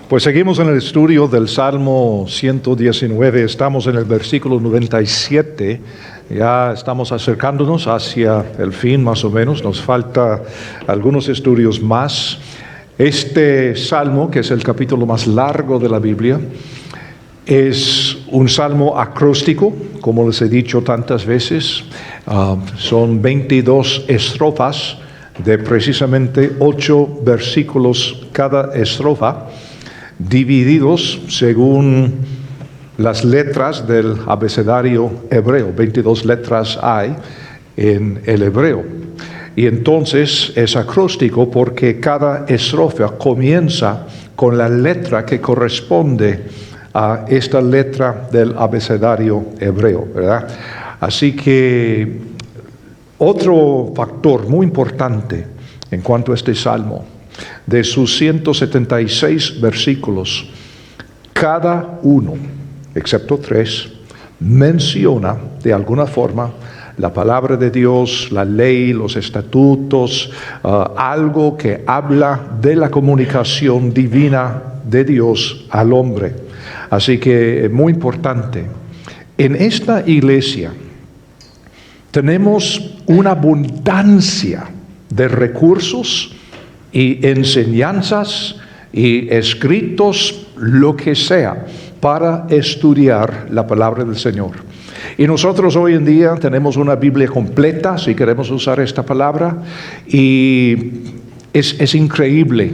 Pues seguimos en el estudio del Salmo 119, estamos en el versículo 97, ya estamos acercándonos hacia el fin más o menos, nos falta algunos estudios más. Este Salmo, que es el capítulo más largo de la Biblia, es un salmo acróstico, como les he dicho tantas veces, son 22 estrofas de precisamente 8 versículos cada estrofa, divididos según las letras del abecedario hebreo. 22 letras hay en el hebreo. Y entonces es acróstico porque cada estrofa comienza con la letra que corresponde a esta letra del abecedario hebreo, ¿verdad? Así que otro factor muy importante en cuanto a este salmo, de sus 176 versículos, cada uno, excepto 3, menciona de alguna forma la palabra de Dios, la ley, los estatutos, algo que habla de la comunicación divina de Dios al hombre. Así que muy importante, en esta iglesia tenemos una abundancia de recursos y enseñanzas y escritos, lo que sea, para estudiar la palabra del Señor. Y nosotros hoy en día tenemos una Biblia completa, si queremos usar esta palabra, y es increíble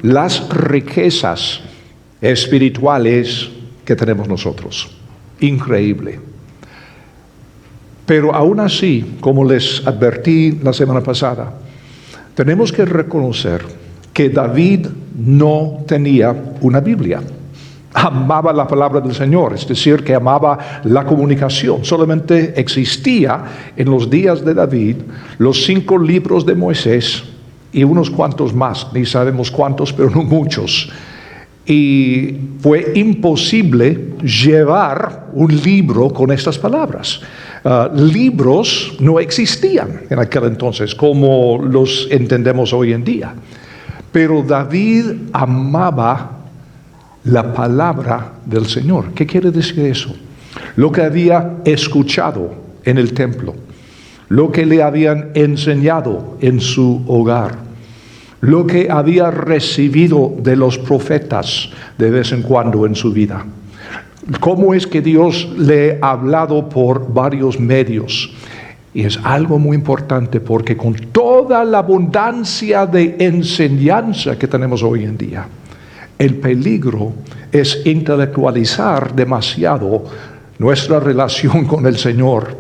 las riquezas espirituales que tenemos nosotros. Increíble. Pero aún así, como les advertí la semana pasada, tenemos que reconocer que David no tenía una Biblia. Amaba la palabra del Señor, es decir, que amaba la comunicación. Solamente existía en los días de David los 5 libros de Moisés y unos cuantos más, ni sabemos cuántos, pero no muchos. Y fue imposible llevar un libro con estas palabras. Libros no existían en aquel entonces como los entendemos hoy en día. Pero David amaba la palabra del Señor. ¿Qué quiere decir eso? Lo que había escuchado en el templo, lo que le habían enseñado en su hogar, lo que había recibido de los profetas de vez en cuando en su vida. ¿Cómo es que Dios le ha hablado por varios medios? Y es algo muy importante porque con toda la abundancia de enseñanza que tenemos hoy en día, el peligro es intelectualizar demasiado nuestra relación con el Señor.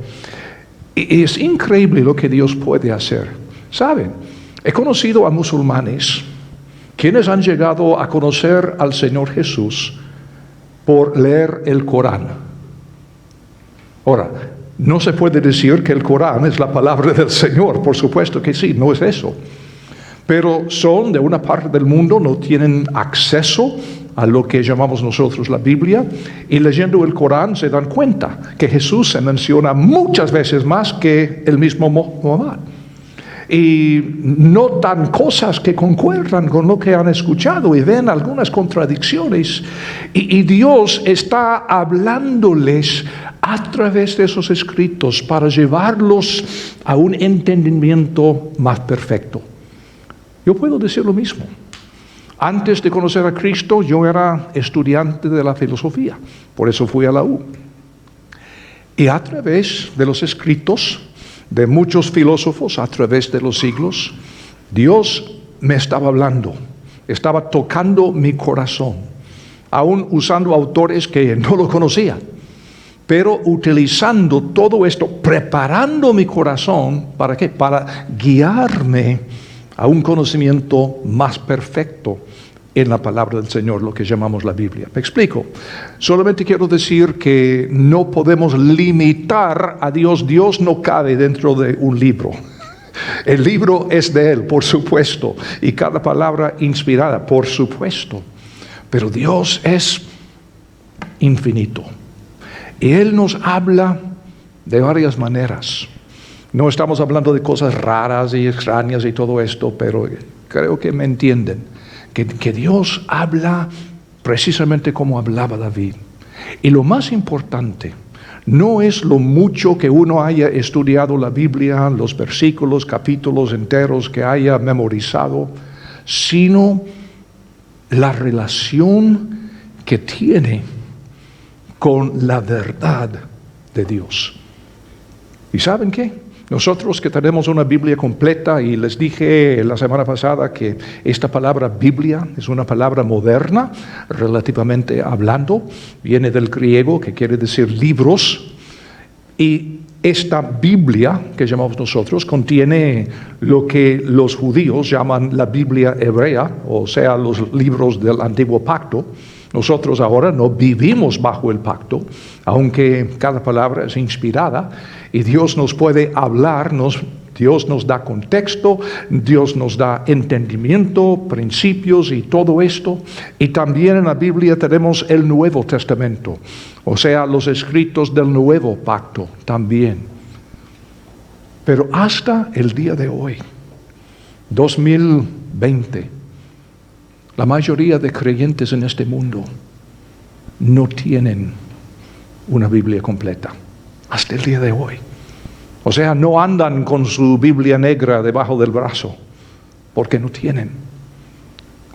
Y es increíble lo que Dios puede hacer. ¿Saben? He conocido a musulmanes quienes han llegado a conocer al Señor Jesús por leer el Corán. Ahora, no se puede decir que el Corán es la palabra del Señor, por supuesto que sí, no es eso. Pero son de una parte del mundo, no tienen acceso a lo que llamamos nosotros la Biblia, y leyendo el Corán se dan cuenta que Jesús se menciona muchas veces más que el mismo Muhammad. Y notan cosas que concuerdan con lo que han escuchado y ven algunas contradicciones. Y Dios está hablándoles a través de esos escritos para llevarlos a un entendimiento más perfecto. Yo puedo decir lo mismo. Antes de conocer a Cristo, yo era estudiante de la filosofía. Por eso fui a la U. Y a través de los escritos de muchos filósofos a través de los siglos, Dios me estaba hablando, estaba tocando mi corazón, aún usando autores que no lo conocía, pero utilizando todo esto, preparando mi corazón, ¿para qué? Para guiarme a un conocimiento más perfecto en la palabra del Señor, lo que llamamos la Biblia. ¿Me explico? Solamente quiero decir que no podemos limitar a Dios. Dios no cabe dentro de un libro. El libro es de Él, por supuesto, y cada palabra inspirada, por supuesto. Pero Dios es infinito. Y Él nos habla de varias maneras. No estamos hablando de cosas raras y extrañas y todo esto, pero creo que me entienden. Que Dios habla precisamente como hablaba David. Y lo más importante no es lo mucho que uno haya estudiado la Biblia, los versículos, capítulos enteros que haya memorizado, sino la relación que tiene con la verdad de Dios. ¿Y saben qué? Nosotros que tenemos una Biblia completa, y les dije la semana pasada que esta palabra Biblia es una palabra moderna, relativamente hablando, viene del griego que quiere decir libros, y esta Biblia que llamamos nosotros contiene lo que los judíos llaman la Biblia hebrea, o sea, los libros del Antiguo Pacto. Nosotros ahora no vivimos bajo el pacto, aunque cada palabra es inspirada y Dios nos puede hablar, Dios nos da contexto, Dios nos da entendimiento, principios y todo esto. Y también en la Biblia tenemos el Nuevo Testamento, o sea, los escritos del Nuevo Pacto también. Pero hasta el día de hoy, 2020, la mayoría de creyentes en este mundo no tienen una Biblia completa, hasta el día de hoy. O sea, no andan con su Biblia negra debajo del brazo, porque no tienen.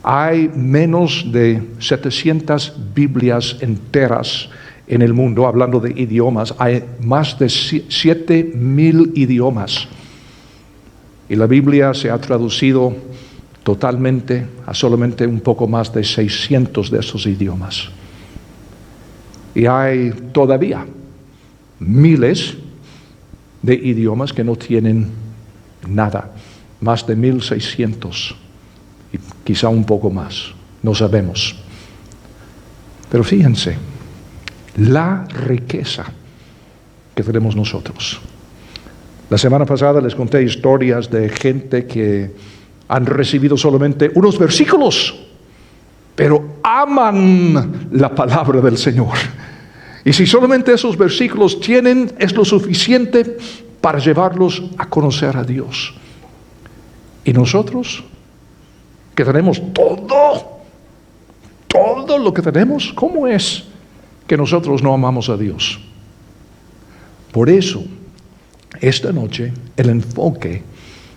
Hay menos de 700 Biblias enteras en el mundo, hablando de idiomas. Hay más de 7,000 idiomas. Y la Biblia se ha traducido totalmente a solamente un poco más de 600 de esos idiomas. Y hay todavía miles de idiomas que no tienen nada, más de 1,600 y quizá un poco más, no sabemos. Pero fíjense, la riqueza que tenemos nosotros. La semana pasada les conté historias de gente que han recibido solamente unos versículos, pero aman la palabra del Señor. Y si solamente esos versículos tienen, es lo suficiente para llevarlos a conocer a Dios. Y nosotros, que tenemos todo lo que tenemos, ¿cómo es que nosotros no amamos a Dios? Por eso, esta noche, el enfoque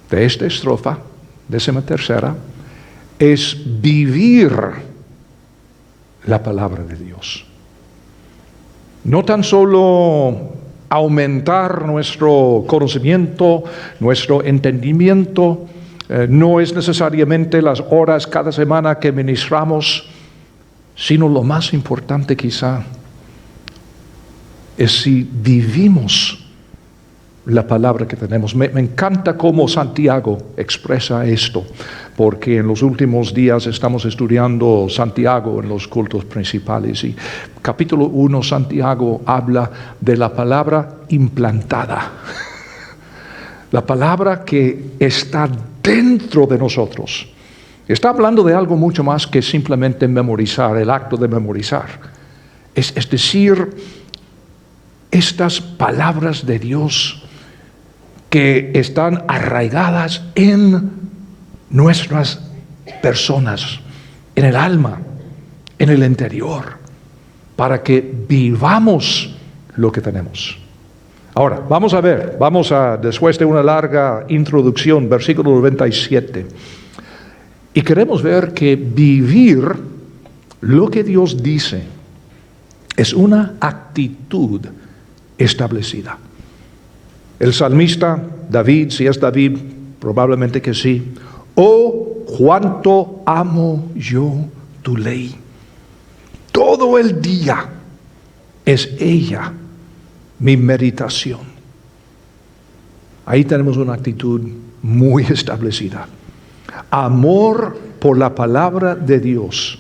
de esta estrofa, 13ª, es vivir la palabra de Dios. No tan solo aumentar nuestro conocimiento, nuestro entendimiento, no es necesariamente las horas cada semana que ministramos, sino lo más importante quizá es si vivimos la palabra que tenemos. Me encanta cómo Santiago expresa esto, porque en los últimos días estamos estudiando Santiago en los cultos principales, y capítulo 1 Santiago habla de la palabra implantada, la palabra que está dentro de nosotros. Está hablando de algo mucho más que simplemente memorizar, el acto de memorizar. Es decir, estas palabras de Dios que están arraigadas en nuestras personas, en el alma, en el interior, para que vivamos lo que tenemos. Ahora, vamos a, después de una larga introducción, versículo 97, y queremos ver que vivir lo que Dios dice es una actitud establecida. El salmista David, si es David, probablemente que sí. Oh, cuánto amo yo tu ley. Todo el día es ella mi meditación. Ahí tenemos una actitud muy establecida. Amor por la palabra de Dios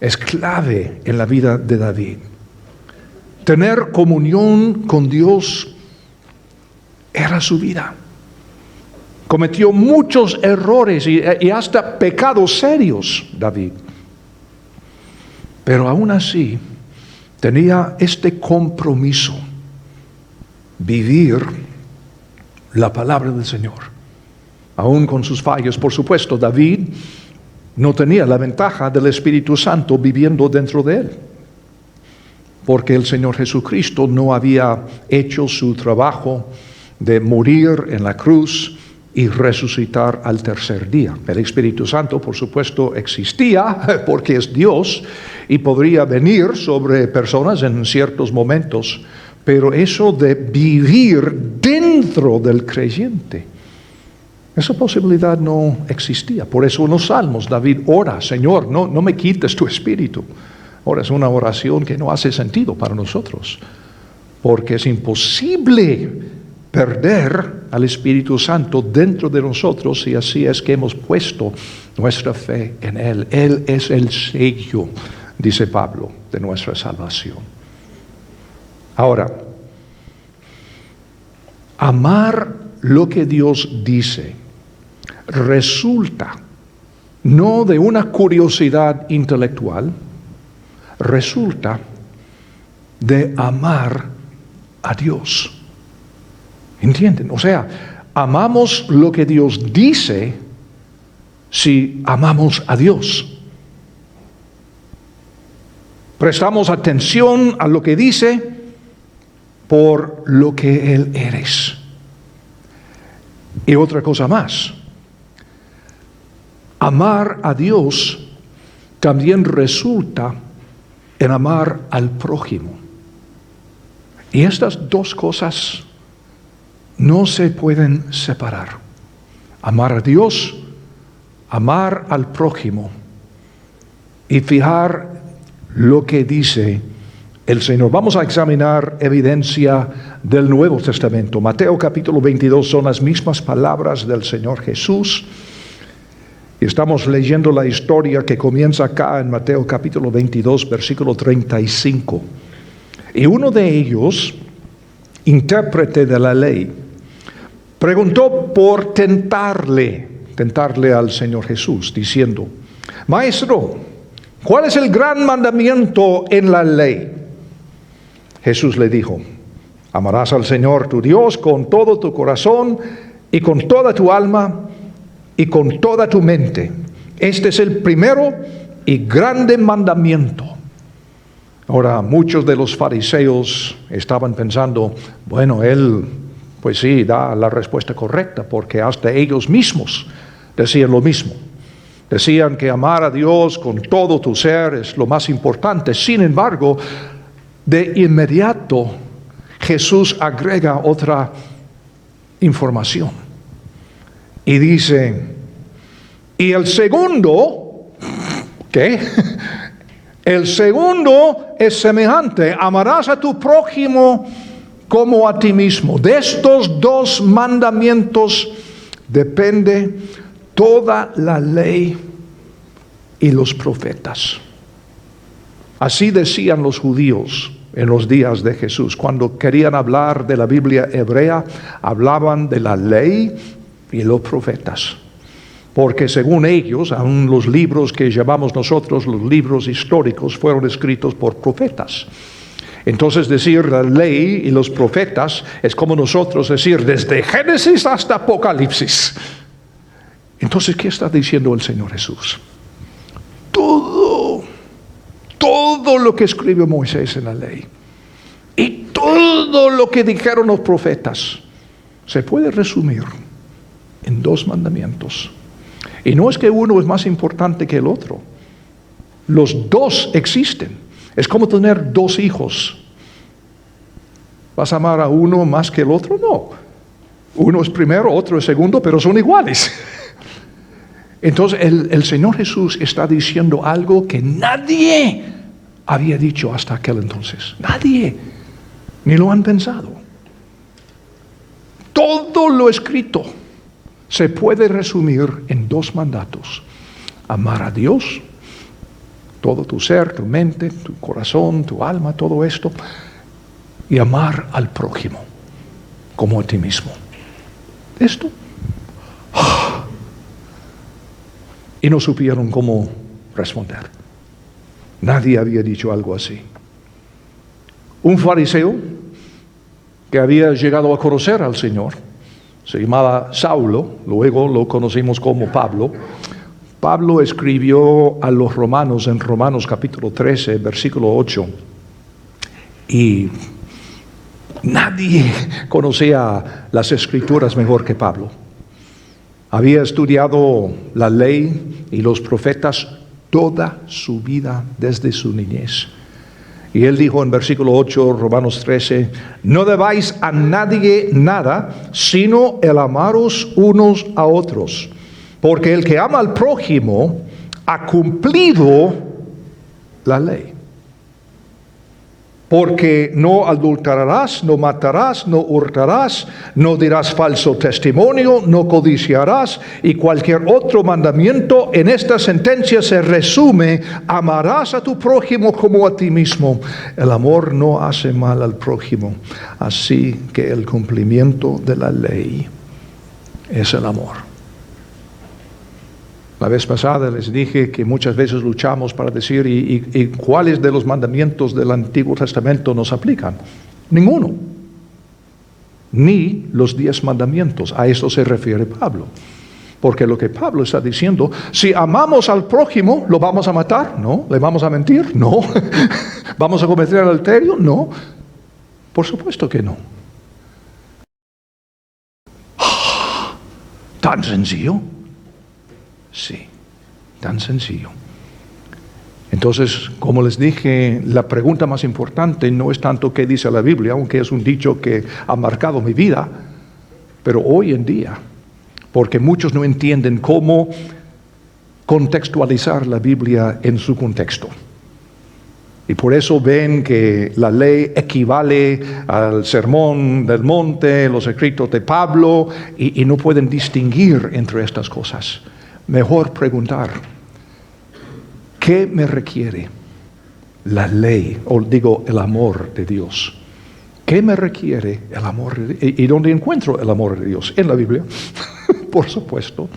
es clave en la vida de David. Tener comunión con Dios era su vida. Cometió muchos errores y hasta pecados serios, David. Pero aún así tenía este compromiso: vivir la palabra del Señor, aún con sus fallos. Por supuesto, David no tenía la ventaja del Espíritu Santo viviendo dentro de él, porque el Señor Jesucristo no había hecho su trabajo de morir en la cruz y resucitar al tercer día. El Espíritu Santo, por supuesto, existía porque es Dios y podría venir sobre personas en ciertos momentos, pero eso de vivir dentro del creyente, esa posibilidad no existía. Por eso en los Salmos David ora: Señor, no me quites tu Espíritu. Ahora es una oración que no hace sentido para nosotros, porque es imposible perder al Espíritu Santo dentro de nosotros, y así es que hemos puesto nuestra fe en Él. Él es el sello, dice Pablo, de nuestra salvación. Ahora, amar lo que Dios dice resulta no de una curiosidad intelectual, resulta de amar a Dios. ¿Entienden? O sea, amamos lo que Dios dice si amamos a Dios. Prestamos atención a lo que dice por lo que Él eres. Y otra cosa más, amar a Dios también resulta en amar al prójimo. Y estas dos cosas no se pueden separar. Amar a Dios, amar al prójimo y fijar lo que dice el Señor. Vamos a examinar evidencia del Nuevo Testamento. Mateo capítulo 22 son las mismas palabras del Señor Jesús. Y estamos leyendo la historia que comienza acá en Mateo capítulo 22, versículo 35. Y uno de ellos, intérprete de la ley, preguntó por tentarle al Señor Jesús, diciendo: Maestro, ¿cuál es el gran mandamiento en la ley? Jesús le dijo: amarás al Señor tu Dios con todo tu corazón y con toda tu alma y con toda tu mente. Este es el primero y grande mandamiento. Ahora, muchos de los fariseos estaban pensando: bueno, él pues sí da la respuesta correcta, porque hasta ellos mismos decían lo mismo. Decían que amar a Dios con todo tu ser es lo más importante. Sin embargo, de inmediato Jesús agrega otra información y dice: y el segundo, ¿qué? El segundo es semejante: amarás a tu prójimo como a ti mismo. De estos dos mandamientos depende toda la ley y los profetas. Así decían los judíos en los días de Jesús. Cuando querían hablar de la Biblia hebrea, hablaban de la ley y los profetas. Porque según ellos, aún los libros que llamamos nosotros los libros históricos fueron escritos por profetas. Entonces decir la ley y los profetas es como nosotros decir desde Génesis hasta Apocalipsis. Entonces, ¿qué está diciendo el Señor Jesús? Todo lo que escribió Moisés en la ley y todo lo que dijeron los profetas se puede resumir en dos mandamientos. Y no es que uno es más importante que el otro. Los dos existen. Es como tener dos hijos. ¿Vas a amar a uno más que el otro? No. Uno es primero, otro es segundo, pero son iguales. Entonces el Señor Jesús está diciendo algo que nadie había dicho hasta aquel entonces. Nadie. Ni lo han pensado. Todo lo escrito se puede resumir en dos mandatos: amar a Dios, todo tu ser, tu mente, tu corazón, tu alma, todo esto, y amar al prójimo como a ti mismo. Esto. Y no supieron cómo responder. Nadie había dicho algo así. Un fariseo que había llegado a conocer al Señor, se llamaba Saulo, luego lo conocimos como Pablo, Pablo escribió a los romanos en Romanos capítulo 13, versículo 8, y nadie conocía las Escrituras mejor que Pablo. Había estudiado la ley y los profetas toda su vida desde su niñez. Y él dijo en versículo 8, Romanos 13, no debáis a nadie nada, sino el amaros unos a otros. Porque el que ama al prójimo ha cumplido la ley. Porque no adulterarás, no matarás, no hurtarás, no dirás falso testimonio, no codiciarás, y cualquier otro mandamiento en esta sentencia se resume: amarás a tu prójimo como a ti mismo. El amor no hace mal al prójimo, así que el cumplimiento de la ley es el amor. La vez pasada les dije que muchas veces luchamos para decir ¿y cuáles de los mandamientos del Antiguo Testamento nos aplican? Ninguno. Ni los 10 mandamientos. A eso se refiere Pablo. Porque lo que Pablo está diciendo, si amamos al prójimo, ¿lo vamos a matar? No. ¿Le vamos a mentir? No. ¿Vamos a cometer adulterio? No. Por supuesto que no. ¿Tan sencillo? Sí, tan sencillo. Entonces, como les dije, la pregunta más importante no es tanto qué dice la Biblia, aunque es un dicho que ha marcado mi vida, pero hoy en día, porque muchos no entienden cómo contextualizar la Biblia en su contexto. Y por eso ven que la ley equivale al sermón del monte, los escritos de Pablo, y no pueden distinguir entre estas cosas. Mejor preguntar, ¿qué me requiere la ley, o digo el amor de Dios? ¿Qué me requiere el amor de Dios? ¿Y dónde encuentro el amor de Dios? En la Biblia, por supuesto.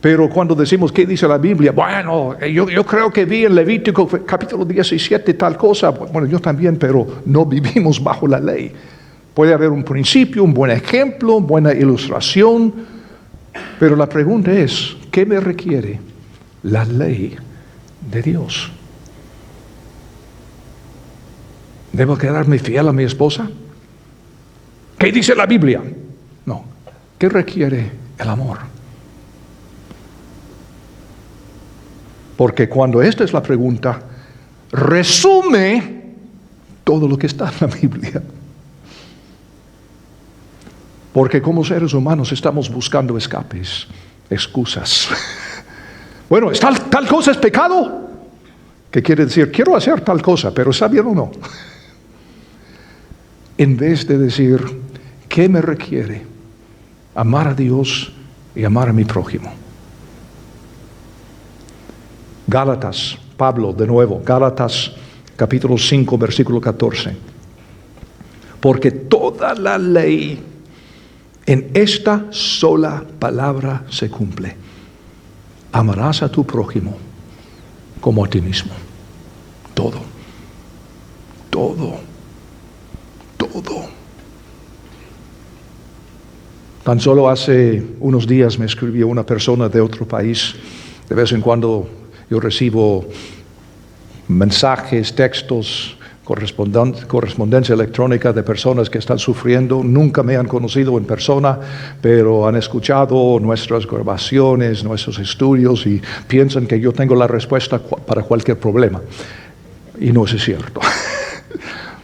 Pero cuando decimos, ¿qué dice la Biblia? Bueno, yo creo que vi en Levítico capítulo 17 tal cosa. Bueno, yo también, pero no vivimos bajo la ley. Puede haber un principio, un buen ejemplo, buena ilustración. Pero la pregunta es, ¿qué me requiere la ley de Dios? ¿Debo quedarme fiel a mi esposa? ¿Qué dice la Biblia? No. ¿Qué requiere el amor? Porque cuando esta es la pregunta, resume todo lo que está en la Biblia. Porque como seres humanos estamos buscando escapes, excusas. Bueno, ¿tal cosa es pecado? ¿Qué quiere decir? Quiero hacer tal cosa, pero ¿está bien o no? En vez de decir, ¿qué me requiere? Amar a Dios y amar a mi prójimo. Gálatas, Pablo de nuevo, Gálatas capítulo 5, versículo 14. Porque toda la ley en esta sola palabra se cumple: amarás a tu prójimo como a ti mismo. Todo, todo, todo. Tan solo hace unos días me escribió una persona de otro país. De vez en cuando yo recibo mensajes, textos, correspondencia electrónica de personas que están sufriendo. Nunca me han conocido en persona, pero han escuchado nuestras grabaciones, nuestros estudios, y piensan que yo tengo la respuesta para cualquier problema. Y no es cierto.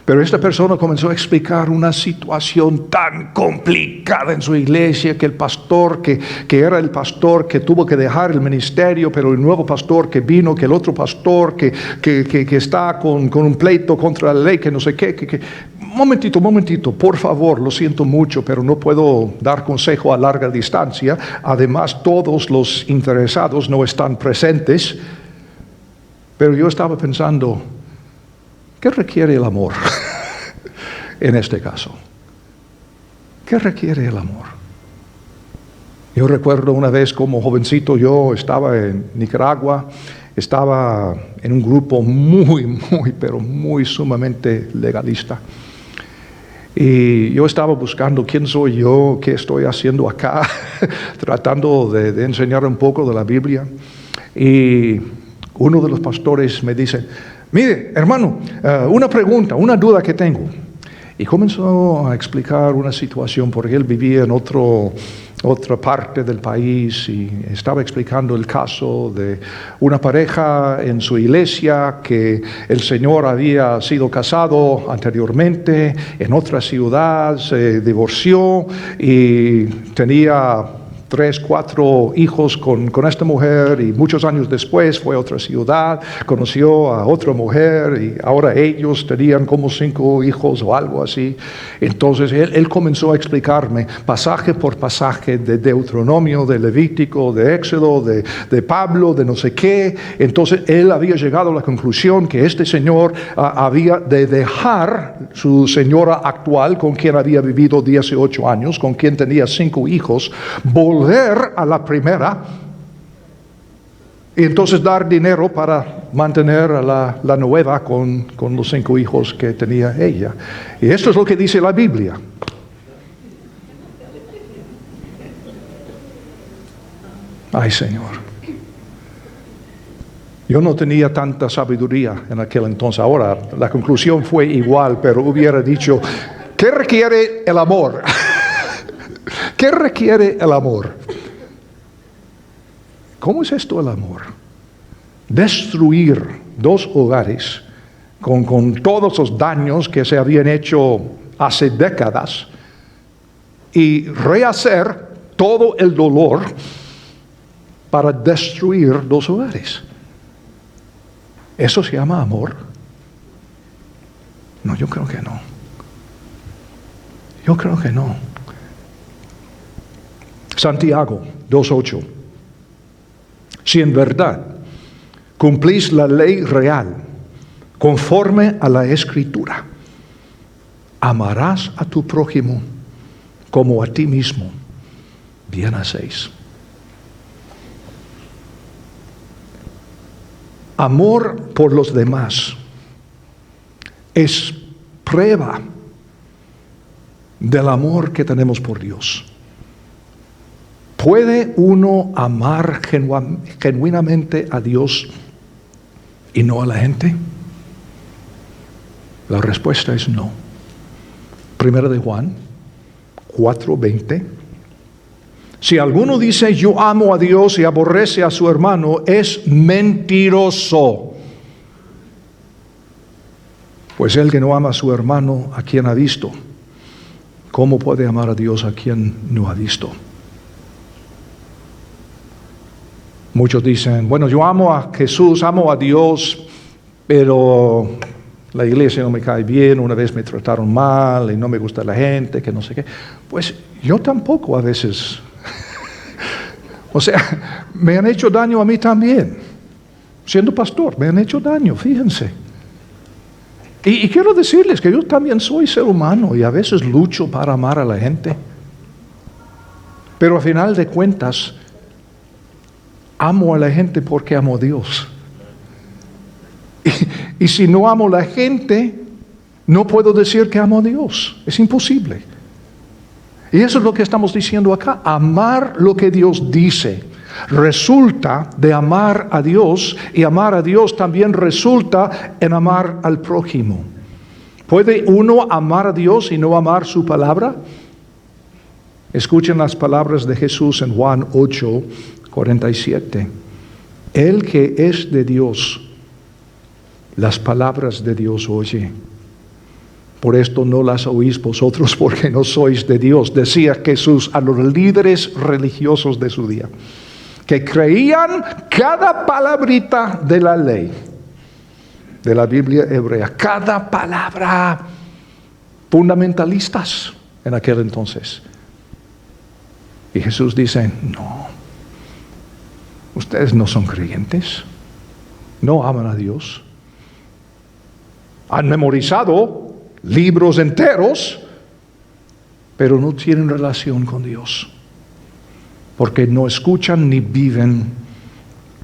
Pero esta persona comenzó a explicar una situación tan complicada en su iglesia, que el pastor, que era el pastor que tuvo que dejar el ministerio, pero el nuevo pastor que vino, que el otro pastor que está con un pleito contra la ley, que no sé qué. Momentito, por favor, lo siento mucho, pero no puedo dar consejo a larga distancia. Además, todos los interesados no están presentes. Pero yo estaba pensando, ¿qué requiere el amor en este caso? ¿Qué requiere el amor? Yo recuerdo una vez como jovencito, yo estaba en Nicaragua, estaba en un grupo pero muy sumamente legalista. Y yo estaba buscando quién soy yo, qué estoy haciendo acá, tratando de enseñar un poco de la Biblia. Y uno de los pastores me dice, mire, hermano, una pregunta, una duda que tengo. Y comenzó a explicar una situación, porque él vivía en otra parte del país y estaba explicando el caso de una pareja en su iglesia que el señor había sido casado anteriormente en otra ciudad, se divorció y tenía 3, 4 hijos con esta mujer, y muchos años después fue a otra ciudad, conoció a otra mujer y ahora ellos tenían como 5 hijos o algo así. Entonces él comenzó a explicarme pasaje por pasaje de Deuteronomio, de Levítico, de Éxodo, de Pablo, de no sé qué. Entonces él había llegado a la conclusión que este señor había de dejar su señora actual, con quien había vivido 18 años, con quien tenía 5 hijos, volver a la primera y entonces dar dinero para mantener a la nueva con los 5 hijos que tenía ella. Y esto es lo que dice la Biblia. Ay, Señor. Yo no tenía tanta sabiduría en aquel entonces. Ahora la conclusión fue igual, pero hubiera dicho, ¿qué requiere el amor? ¿Qué requiere el amor? ¿Cómo es esto el amor? Destruir 2 hogares con todos los daños que se habían hecho hace décadas y rehacer todo el dolor para destruir 2 hogares. ¿Eso se llama amor? No, yo creo que no. Yo creo que no. Santiago 2:8. Si en verdad cumplís la ley real conforme a la Escritura, amarás a tu prójimo como a ti mismo, bien hacéis. Amor por los demás es prueba del amor que tenemos por Dios. ¿Puede uno amar genuinamente a Dios y no a la gente? La respuesta es no. Primera de Juan 4:20. Si alguno dice yo amo a Dios y aborrece a su hermano, es mentiroso. Pues el que no ama a su hermano, ¿a quien ha visto? ¿Cómo puede amar a Dios a quien no ha visto? Muchos dicen, bueno, yo amo a Jesús, amo a Dios, pero la iglesia no me cae bien, una vez me trataron mal y no me gusta la gente, que no sé qué. Pues yo tampoco a veces. O sea, me han hecho daño a mí también. Siendo pastor, me han hecho daño, fíjense. Y quiero decirles que yo también soy ser humano y a veces lucho para amar a la gente. Pero al final de cuentas, amo a la gente porque amo a Dios. Y si no amo a la gente, no puedo decir que amo a Dios. Es imposible. Y eso es lo que estamos diciendo acá. Amar lo que Dios dice resulta de amar a Dios, y amar a Dios también resulta en amar al prójimo. ¿Puede uno amar a Dios y no amar su palabra? Escuchen las palabras de Jesús en Juan 8:47. El que es de Dios, las palabras de Dios oye. Por esto no las oís vosotros, porque no sois de Dios, decía Jesús a los líderes religiosos de su día, que creían cada palabrita de la ley, de la Biblia hebrea, cada palabra, fundamentalistas en aquel entonces. Y Jesús dice, no, ustedes no son creyentes, no aman a Dios, han memorizado libros enteros, pero no tienen relación con Dios, porque no escuchan ni viven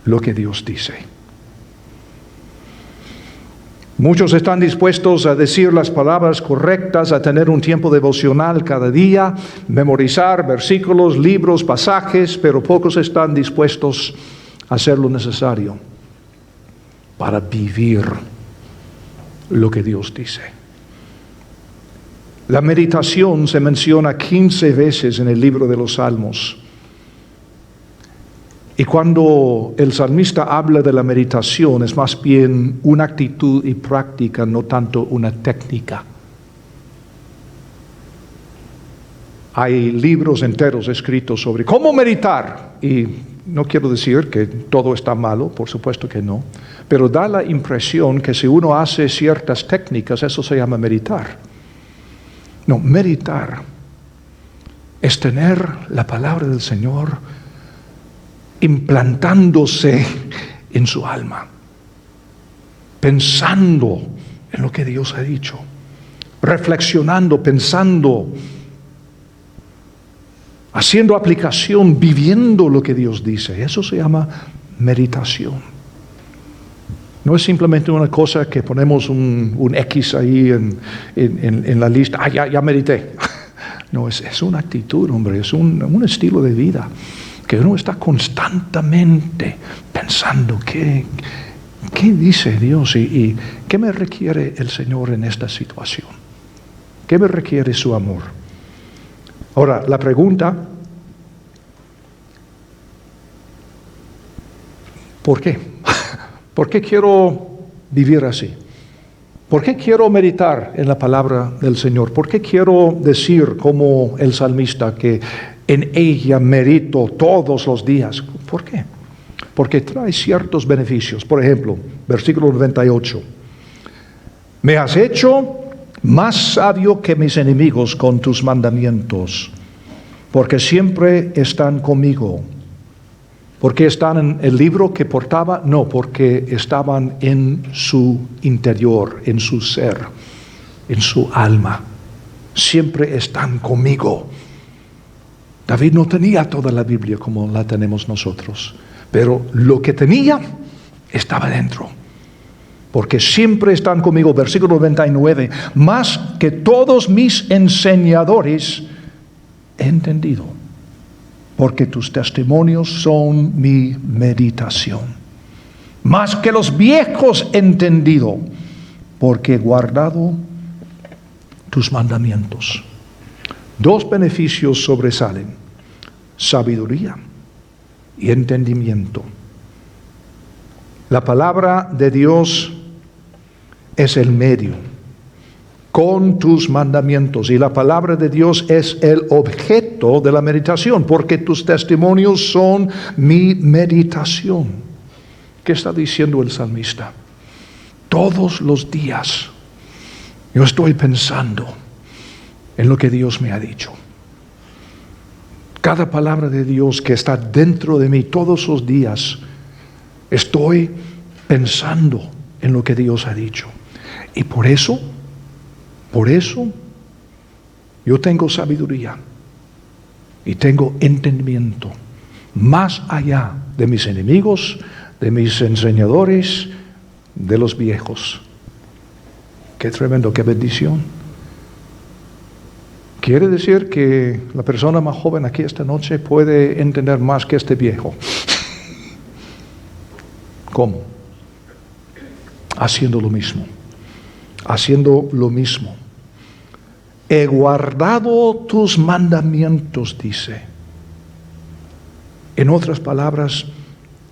lo que Dios dice. Muchos están dispuestos a decir las palabras correctas, a tener un tiempo devocional cada día, memorizar versículos, libros, pasajes, pero pocos están dispuestos hacer lo necesario para vivir lo que Dios dice. La meditación se menciona 15 veces en el libro de los Salmos. Y cuando el salmista habla de la meditación, es más bien una actitud y práctica, no tanto una técnica. Hay libros enteros escritos sobre cómo meditar, y no quiero decir que todo está malo, por supuesto que no, pero da la impresión que si uno hace ciertas técnicas, eso se llama meditar. No, meditar es tener la palabra del Señor implantándose en su alma, pensando en lo que Dios ha dicho, reflexionando, pensando, haciendo aplicación, viviendo lo que Dios dice. Eso se llama meditación. No es simplemente una cosa que ponemos un X ahí en la lista. Ya medité. No, es una actitud, hombre, es un estilo de vida que uno está constantemente pensando qué dice Dios y qué me requiere el Señor en esta situación. ¿Qué me requiere su amor? Ahora, la pregunta, ¿por qué? ¿Por qué quiero vivir así? ¿Por qué quiero meditar en la palabra del Señor? ¿Por qué quiero decir como el salmista que en ella medito todos los días? ¿Por qué? Porque trae ciertos beneficios. Por ejemplo, versículo 98. Me has hecho más sabio que mis enemigos con tus mandamientos, porque siempre están conmigo. ¿Por qué están en el libro que portaba? No, porque estaban en su interior, en su ser, en su alma. Siempre están conmigo. David no tenía toda la Biblia como la tenemos nosotros, pero lo que tenía estaba dentro. Porque siempre están conmigo, versículo 99, más que todos mis enseñadores he entendido, porque tus testimonios son mi meditación. Más que los viejos he entendido, porque he guardado tus mandamientos. Dos beneficios sobresalen: sabiduría y entendimiento. La palabra de Dios es el medio, con tus mandamientos, y la palabra de Dios es el objeto de la meditación, porque tus testimonios son mi meditación. ¿Qué está diciendo el salmista? Todos los días yo estoy pensando en lo que Dios me ha dicho. Cada palabra de Dios que está dentro de mí todos los días, estoy pensando en lo que Dios ha dicho. Y por eso yo tengo sabiduría y tengo entendimiento, más allá de mis enemigos, de mis enseñadores, de los viejos. Qué tremendo, qué bendición. Quiere decir que la persona más joven aquí esta noche puede entender más que este viejo. ¿Cómo? Haciendo lo mismo. Haciendo lo mismo. He guardado tus mandamientos, dice. En otras palabras,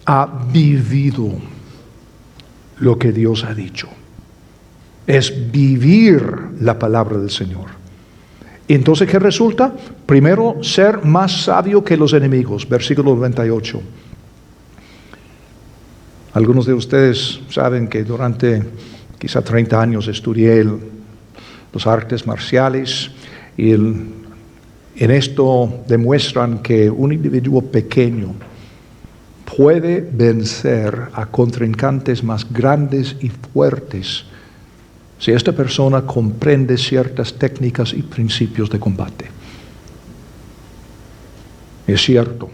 ha vivido lo que Dios ha dicho. Es vivir la palabra del Señor. Entonces, ¿qué resulta? Primero, ser más sabio que los enemigos. Versículo 98. Algunos de ustedes saben que durante quizá 30 años estudié los artes marciales y en esto demuestran que un individuo pequeño puede vencer a contrincantes más grandes y fuertes si esta persona comprende ciertas técnicas y principios de combate. Es cierto,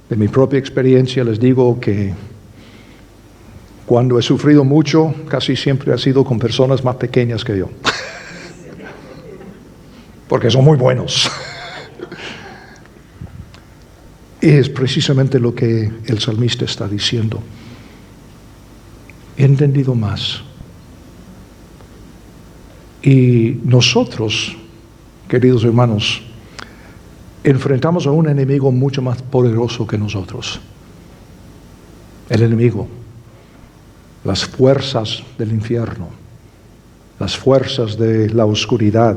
de mi propia experiencia les digo que cuando he sufrido mucho, casi siempre ha sido con personas más pequeñas que yo. Porque son muy buenos. es precisamente lo que el salmista está diciendo. He entendido más. Y nosotros, queridos hermanos, enfrentamos a un enemigo mucho más poderoso que nosotros. El enemigo, las fuerzas del infierno, las fuerzas de la oscuridad.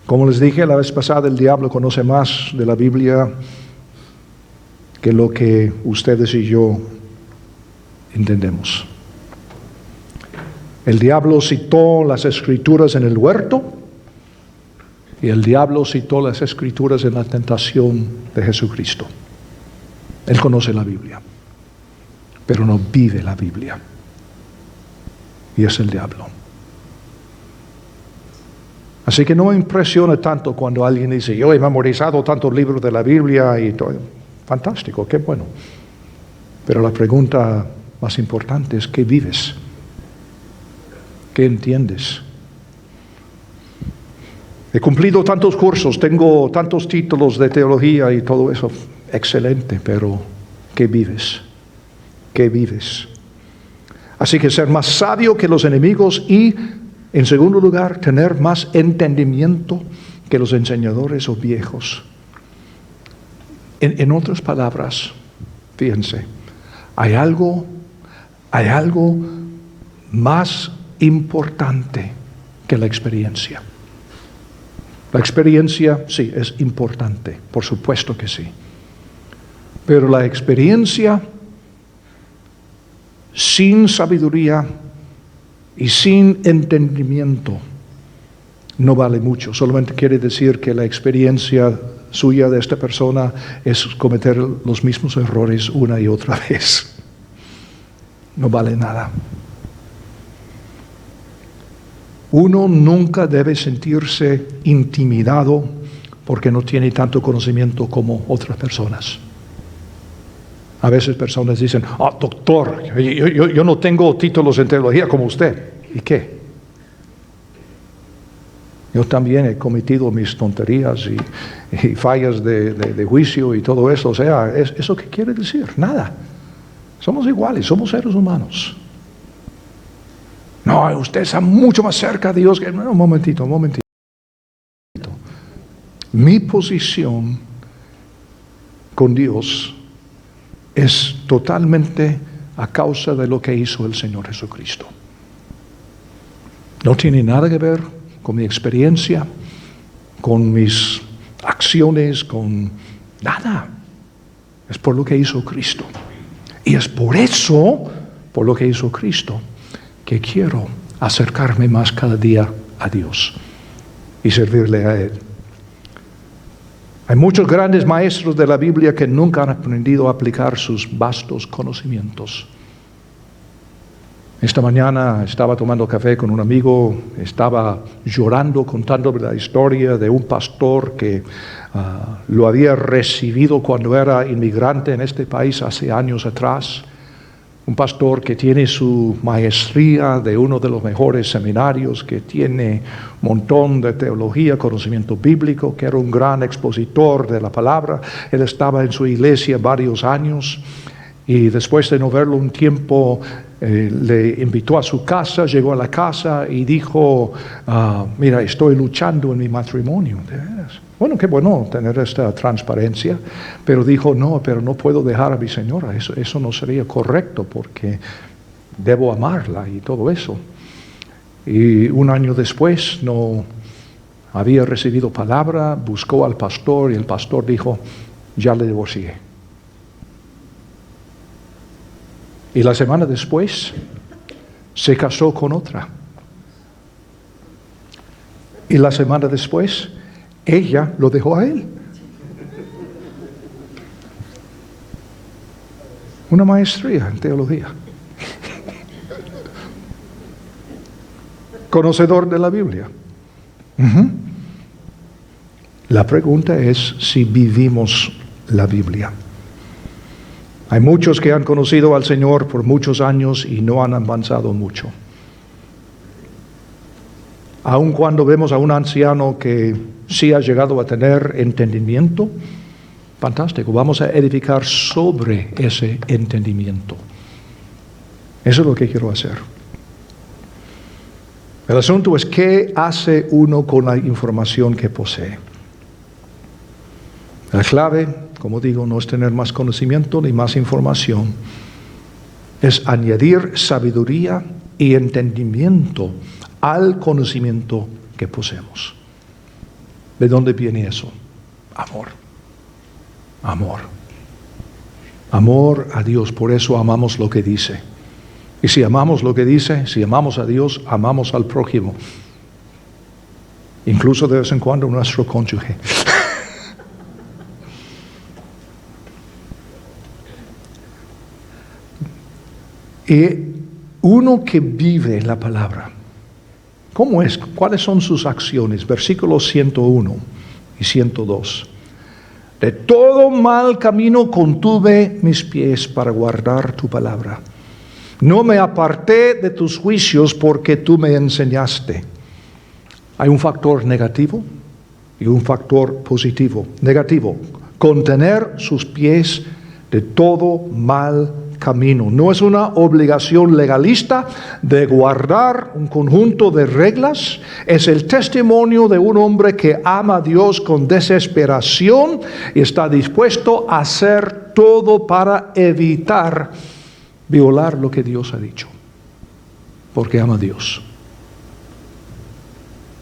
Como les dije la vez pasada, el diablo conoce más de la Biblia que lo que ustedes y yo entendemos. El diablo citó las escrituras en el huerto y el diablo citó las escrituras en la tentación de Jesucristo. Él conoce la Biblia, pero no vive la Biblia. Y es el diablo. Así que no me impresiona tanto cuando alguien dice, yo he memorizado tantos libros de la Biblia y todo. Fantástico, qué bueno. Pero la pregunta más importante es, ¿qué vives? ¿Qué entiendes? He cumplido tantos cursos, tengo tantos títulos de teología y todo eso. Excelente, pero ¿qué vives? ¿Qué vives? Así que ser más sabio que los enemigos y, en segundo lugar, tener más entendimiento que los enseñadores o viejos. En otras palabras, fíjense, hay algo más importante que la experiencia. La experiencia, sí, es importante, por supuesto que sí. Pero la experiencia sin sabiduría y sin entendimiento no vale mucho. Solamente quiere decir que la experiencia suya de esta persona es cometer los mismos errores una y otra vez. No vale nada. Uno nunca debe sentirse intimidado porque no tiene tanto conocimiento como otras personas. A veces personas dicen, doctor, yo no tengo títulos en teología como usted. ¿Y qué? Yo también he cometido mis tonterías y fallas de juicio y todo eso. O sea, ¿eso qué quiere decir? Nada. Somos iguales, somos seres humanos. No, usted está mucho más cerca de Dios que... No, un momentito. Mi posición con Dios es totalmente a causa de lo que hizo el Señor Jesucristo. No tiene nada que ver con mi experiencia, con mis acciones, con nada. Es por lo que hizo Cristo. Y es por eso, por lo que hizo Cristo, que quiero acercarme más cada día a Dios y servirle a Él. Hay muchos grandes maestros de la Biblia que nunca han aprendido a aplicar sus vastos conocimientos. Esta mañana estaba tomando café con un amigo, estaba llorando, contándome la historia de un pastor que lo había recibido cuando era inmigrante en este país hace años atrás. Un pastor que tiene su maestría de uno de los mejores seminarios, que tiene un montón de teología, conocimiento bíblico, que era un gran expositor de la palabra. Él estaba en su iglesia varios años y después de no verlo un tiempo, le invitó a su casa, llegó a la casa y dijo, mira, estoy luchando en mi matrimonio. Bueno, qué bueno tener esta transparencia, pero dijo, pero no puedo dejar a mi señora, eso no sería correcto porque debo amarla y todo eso. Y un año después no había recibido palabra, buscó al pastor y el pastor dijo, ya le divorcié. Y la semana después se casó con otra. Y la semana después ella lo dejó a él. Una maestría en teología. Conocedor de la Biblia. La pregunta es si vivimos la Biblia. Hay muchos que han conocido al Señor por muchos años y no han avanzado mucho. Aun cuando vemos a un anciano que sí ha llegado a tener entendimiento, Fantástico, vamos a edificar sobre ese entendimiento. Eso es lo que quiero hacer. El asunto es qué hace uno con la información que posee. La clave, como digo, no es tener más conocimiento ni más información. Es añadir sabiduría y entendimiento al conocimiento que poseemos. ¿De dónde viene eso? Amor. Amor. Amor a Dios, por eso amamos lo que dice. Y si amamos lo que dice, si amamos a Dios, amamos al prójimo. Incluso de vez en cuando nuestro cónyuge. Y uno que vive la palabra, ¿cómo es? ¿Cuáles son sus acciones? Versículos 101 y 102. De todo mal camino contuve mis pies para guardar tu palabra. No me aparté de tus juicios porque tú me enseñaste. Hay un factor negativo y un factor positivo. Negativo, contener sus pies de todo mal camino. No es una obligación legalista de guardar un conjunto de reglas. Es el testimonio de un hombre que ama a Dios con desesperación y está dispuesto a hacer todo para evitar violar lo que Dios ha dicho. Porque ama a Dios.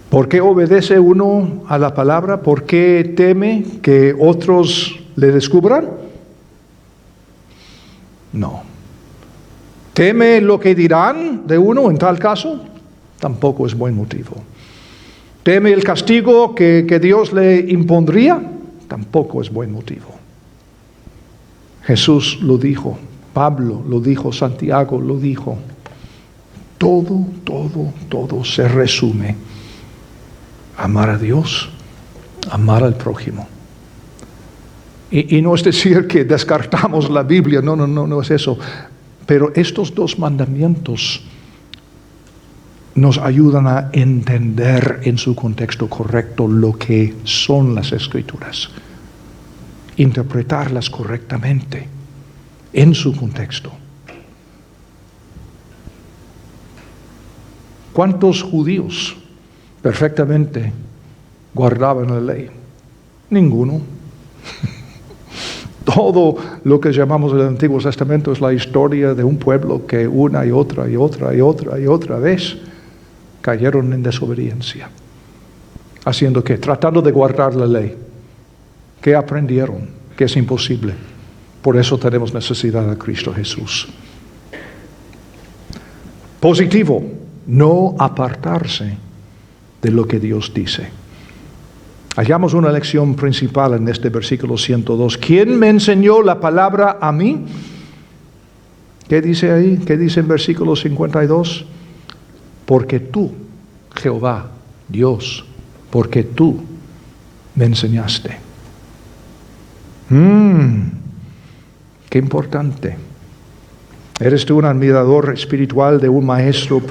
¿Por qué obedece uno a la palabra? ¿Por qué teme que otros le descubran? No. ¿Teme lo que dirán de uno en tal caso? Tampoco es buen motivo. ¿Teme el castigo que Dios le impondría? Tampoco es buen motivo. Jesús lo dijo, Pablo lo dijo, Santiago lo dijo. Todo se resume. Amar a Dios, amar al prójimo. Y no es decir que descartamos la Biblia, no es eso. Pero estos dos mandamientos nos ayudan a entender en su contexto correcto lo que son las Escrituras. Interpretarlas correctamente en su contexto. ¿Cuántos judíos perfectamente guardaban la ley? Ninguno. Todo lo que llamamos el Antiguo Testamento es la historia de un pueblo que una y otra vez cayeron en desobediencia. ¿Haciendo qué? Tratando de guardar la ley. ¿Qué aprendieron? Que es imposible. Por eso tenemos necesidad de Cristo Jesús. Positivo, no apartarse de lo que Dios dice. Hallamos una lección principal en este versículo 102. ¿Quién me enseñó la palabra a mí? ¿Qué dice ahí? ¿Qué dice en versículo 52? Porque tú, Jehová, Dios, porque tú me enseñaste. Qué importante. ¿Eres tú un admirador espiritual de un maestro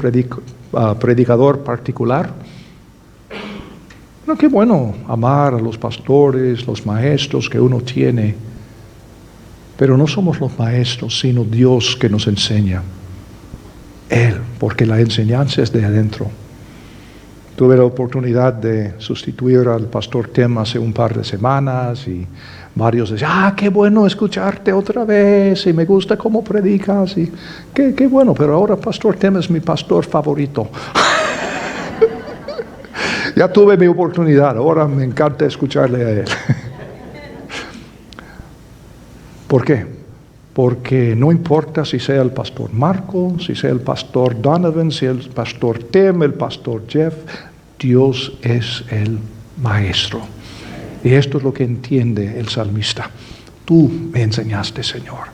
predicador particular? No, qué bueno amar a los pastores, los maestros que uno tiene. Pero no somos los maestros, sino Dios que nos enseña. Él, porque la enseñanza es de adentro. Tuve la oportunidad de sustituir al pastor Tim hace un par de semanas y varios decían, qué bueno escucharte otra vez y me gusta cómo predicas y qué bueno, pero ahora pastor Tim es mi pastor favorito. Ya tuve mi oportunidad, ahora me encanta escucharle a él. ¿Por qué? Porque no importa si sea el pastor Marco, si sea el pastor Donovan, si el pastor Tim, el pastor Jeff, Dios es el maestro. Y esto es lo que entiende el salmista. Tú me enseñaste, Señor.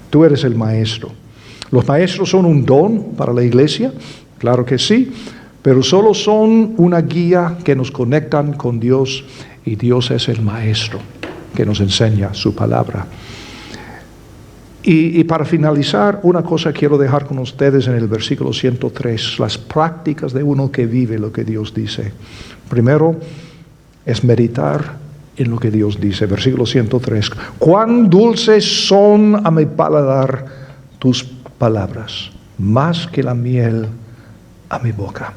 Tú eres el maestro. ¿Los maestros son un don para la iglesia? Claro que sí. Pero solo son una guía que nos conectan con Dios y Dios es el maestro que nos enseña su palabra. Y para finalizar, una cosa quiero dejar con ustedes en el versículo 103, las prácticas de uno que vive lo que Dios dice. Primero es meditar en lo que Dios dice. Versículo 103. Cuán dulces son a mi paladar tus palabras, más que la miel a mi boca.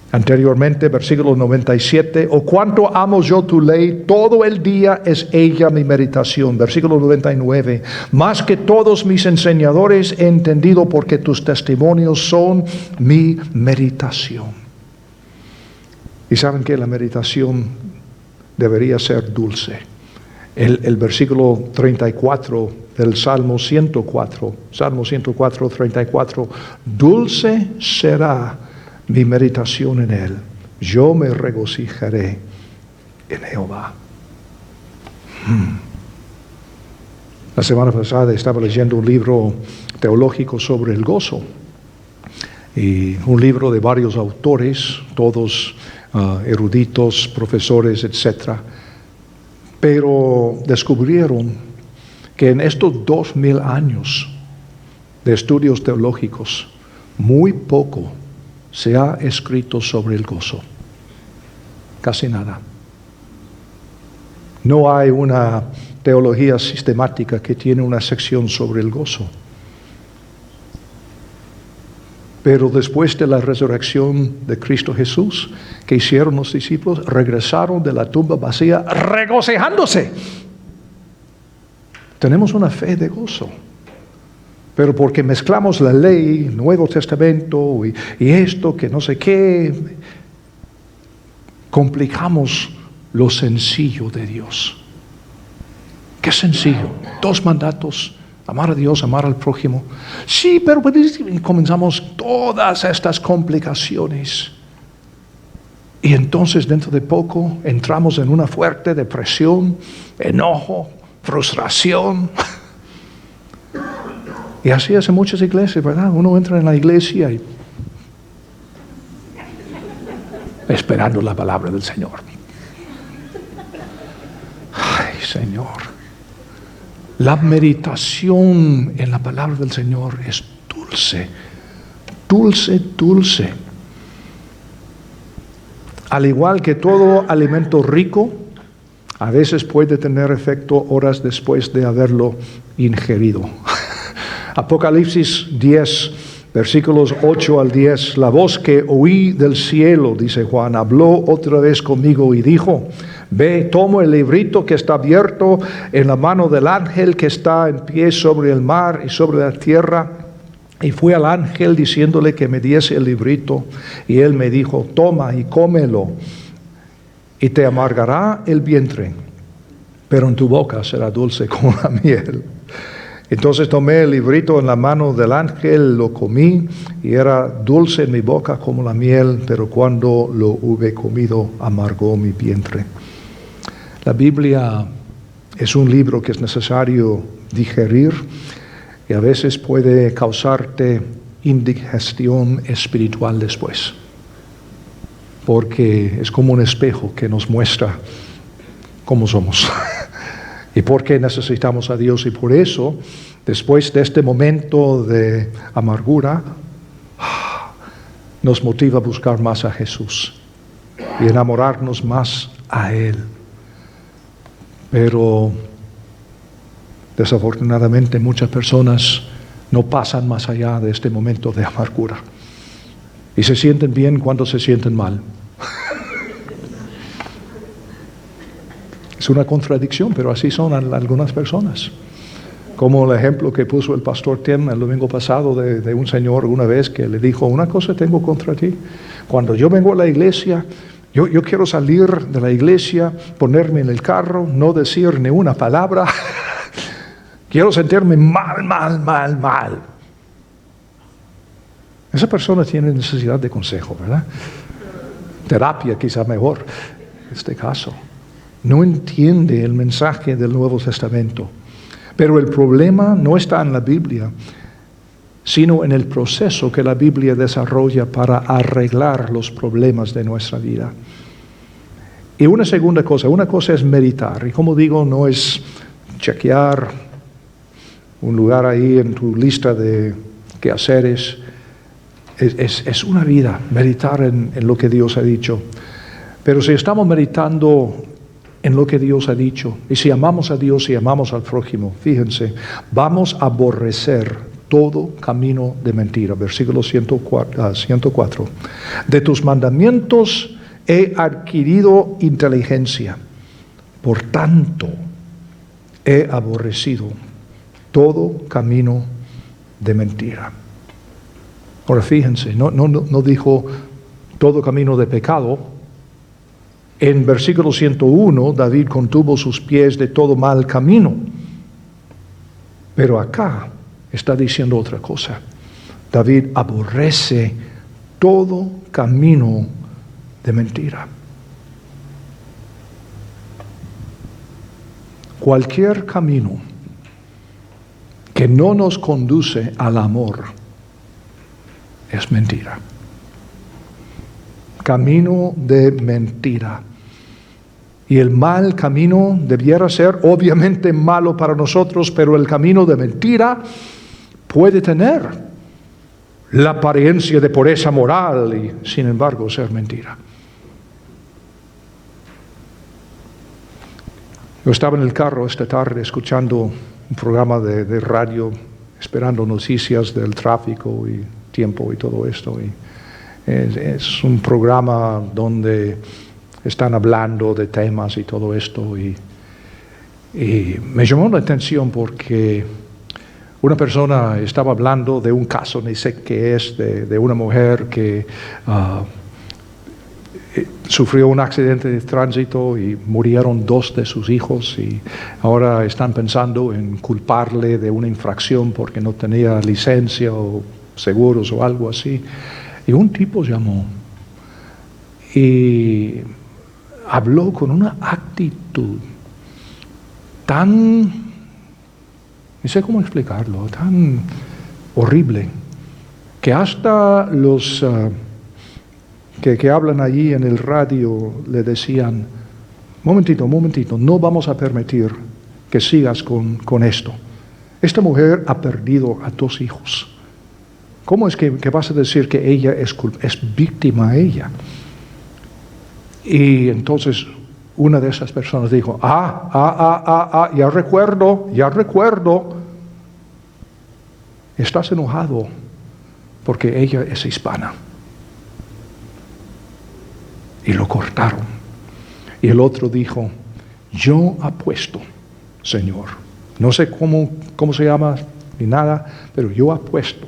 Anteriormente, versículo 97, o cuánto amo yo tu ley, todo el día es ella mi meditación. Versículo 99, más que todos mis enseñadores he entendido, porque tus testimonios son mi meditación. Y saben que la meditación debería ser dulce. El versículo 34 del Salmo 104, 34, dulce será mi meditación en él, yo me regocijaré en Jehová. La semana pasada estaba leyendo un libro teológico sobre el gozo, y un libro de varios autores, todos eruditos, profesores, etc. Pero descubrieron que en estos 2000 años de estudios teológicos, muy poco se ha escrito sobre el gozo. Casi nada. No hay una teología sistemática que tiene una sección sobre el gozo. Pero después de la resurrección de Cristo Jesús, ¿qué hicieron los discípulos? Regresaron de la tumba vacía regocijándose. Tenemos una fe de gozo. Pero porque mezclamos la ley, Nuevo Testamento y esto que no sé qué, complicamos lo sencillo de Dios. Qué sencillo. 2 mandatos. Amar a Dios, amar al prójimo. Sí, pero comenzamos todas estas complicaciones. Y entonces dentro de poco entramos en una fuerte depresión, enojo, frustración. Y así hace muchas iglesias, ¿verdad? Uno entra en la iglesia y esperando la palabra del Señor. Ay, Señor. La meditación en la palabra del Señor es dulce, dulce, dulce. Al igual que todo alimento rico, a veces puede tener efecto horas después de haberlo ingerido. Apocalipsis 10, versículos 8 al 10. La voz que oí del cielo, dice Juan, habló otra vez conmigo y dijo: ve, tomo el librito que está abierto en la mano del ángel que está en pie sobre el mar y sobre la tierra. Y fui al ángel diciéndole que me diese el librito, y él me dijo: toma y cómelo, y te amargará el vientre, pero en tu boca será dulce como la miel. Entonces tomé el librito en la mano del ángel, lo comí, y era dulce en mi boca como la miel, pero cuando lo hube comido, amargó mi vientre. La Biblia es un libro que es necesario digerir, y a veces puede causarte indigestión espiritual después, porque es como un espejo que nos muestra cómo somos. Y por qué necesitamos a Dios. Y por eso, después de este momento de amargura, nos motiva a buscar más a Jesús y enamorarnos más a Él. Pero desafortunadamente muchas personas no pasan más allá de este momento de amargura. Y se sienten bien cuando se sienten mal. Es una contradicción, pero así son algunas personas. Como el ejemplo que puso el pastor Tim el domingo pasado de un señor una vez que le dijo: una cosa tengo contra ti. Cuando yo vengo a la iglesia, yo quiero salir de la iglesia, ponerme en el carro, no decir ni una palabra. Quiero sentirme mal. Esa persona tiene necesidad de consejo, ¿verdad? Terapia quizá mejor en este caso. No entiende el mensaje del Nuevo Testamento. Pero el problema no está en la Biblia, sino en el proceso que la Biblia desarrolla para arreglar los problemas de nuestra vida. Y una segunda cosa, es meditar. Y como digo, no es chequear un lugar ahí en tu lista de quehaceres. Es una vida, meditar en lo que Dios ha dicho. Pero si estamos meditando en lo que Dios ha dicho. Y si amamos a Dios y amamos al prójimo, fíjense, vamos a aborrecer todo camino de mentira. Versículo 104. De tus mandamientos he adquirido inteligencia. Por tanto, he aborrecido todo camino de mentira. Ahora fíjense, no dijo todo camino de pecado. En versículo 101, David contuvo sus pies de todo mal camino. Pero acá está diciendo otra cosa. David aborrece todo camino de mentira. Cualquier camino que no nos conduce al amor es mentira. Camino de mentira. Y el mal camino debiera ser obviamente malo para nosotros, pero el camino de mentira puede tener la apariencia de pureza moral y sin embargo ser mentira. Yo estaba en el carro esta tarde escuchando un programa de radio, esperando noticias del tráfico y tiempo y todo esto. Y es un programa donde están hablando de temas y todo esto. Y me llamó la atención porque una persona estaba hablando de un caso, ni sé qué es, de una mujer que sufrió un accidente de tránsito y murieron 2 de sus hijos y ahora están pensando en culparle de una infracción porque no tenía licencia o seguros o algo así. Y un tipo llamó y habló con una actitud tan, no sé cómo explicarlo, tan horrible, que hasta los que hablan allí en el radio le decían, momentito, no vamos a permitir que sigas con esto. Esta mujer ha perdido a 2 hijos. ¿Cómo es que vas a decir que ella es víctima ella? Y entonces una de esas personas dijo, ya recuerdo. Estás enojado porque ella es hispana. Y lo cortaron. Y el otro dijo, yo apuesto, Señor, no sé cómo se llama ni nada, pero yo apuesto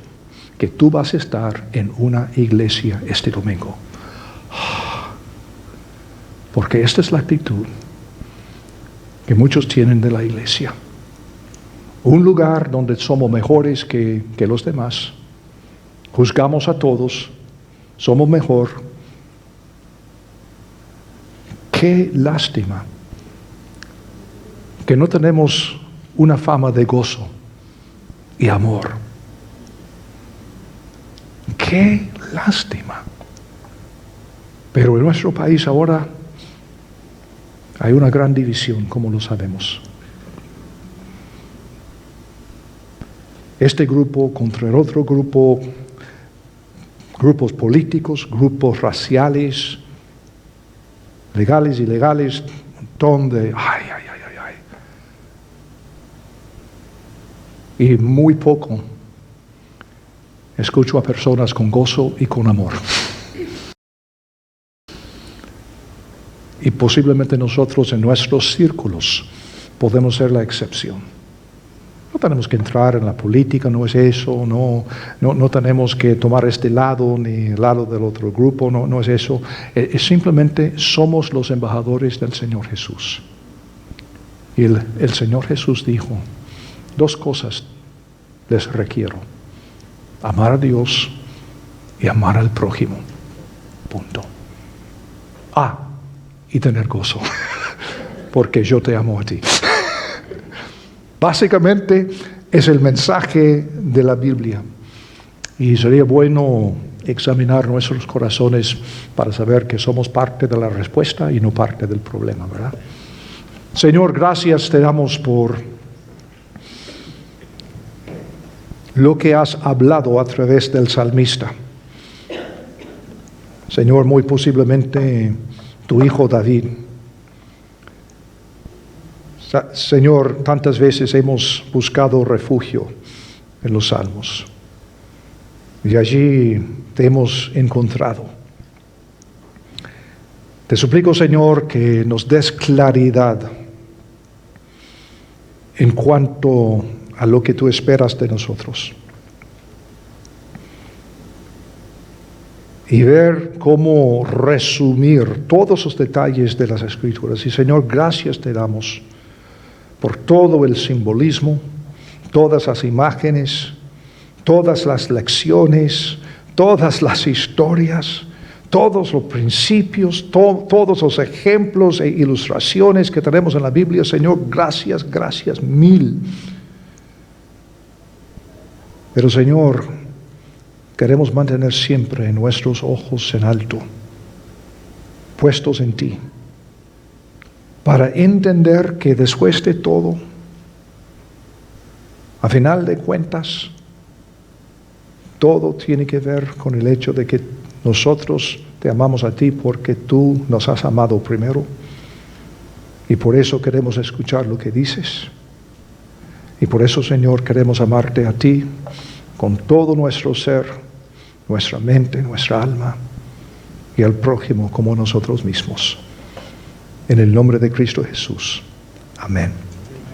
que tú vas a estar en una iglesia este domingo. Porque esta es la actitud que muchos tienen de la iglesia. Un lugar donde somos mejores que los demás. Juzgamos a todos. Somos mejor. Qué lástima que no tenemos una fama de gozo y amor. Qué lástima. Pero en nuestro país ahora hay una gran división, como lo sabemos. Este grupo contra el otro grupo, grupos políticos, grupos raciales, legales, ilegales, un montón de y muy poco escucho a personas con gozo y con amor. Y posiblemente nosotros en nuestros círculos podemos ser la excepción. No tenemos que entrar en la política, no es eso, no tenemos que tomar este lado ni el lado del otro grupo, no es eso. Es simplemente somos los embajadores del Señor Jesús. Y el Señor Jesús dijo, 2 cosas les requiero: amar a Dios y amar al prójimo. Punto. Y tener gozo, porque yo te amo a ti. Básicamente es el mensaje de la Biblia. Y sería bueno examinar nuestros corazones para saber que somos parte de la respuesta y no parte del problema, ¿verdad? Señor, gracias te damos por lo que has hablado a través del salmista. Señor, muy posiblemente tu hijo David Señor, tantas veces hemos buscado refugio en los salmos y allí te hemos encontrado. Te suplico, Señor, que nos des claridad en cuanto a lo que tú esperas de nosotros. Y ver cómo resumir todos los detalles de las Escrituras. Y Señor, gracias te damos por todo el simbolismo, todas las imágenes, todas las lecciones, todas las historias, todos los principios, todos los ejemplos e ilustraciones que tenemos en la Biblia. Señor, gracias, gracias mil. Pero Señor, queremos mantener siempre nuestros ojos en alto, puestos en ti, para entender que después de todo, a final de cuentas, todo tiene que ver con el hecho de que nosotros te amamos a ti porque tú nos has amado primero, y por eso queremos escuchar lo que dices, y por eso, Señor, queremos amarte a ti con todo nuestro ser, nuestra mente, nuestra alma, y al prójimo como nosotros mismos. En el nombre de Cristo Jesús. Amén.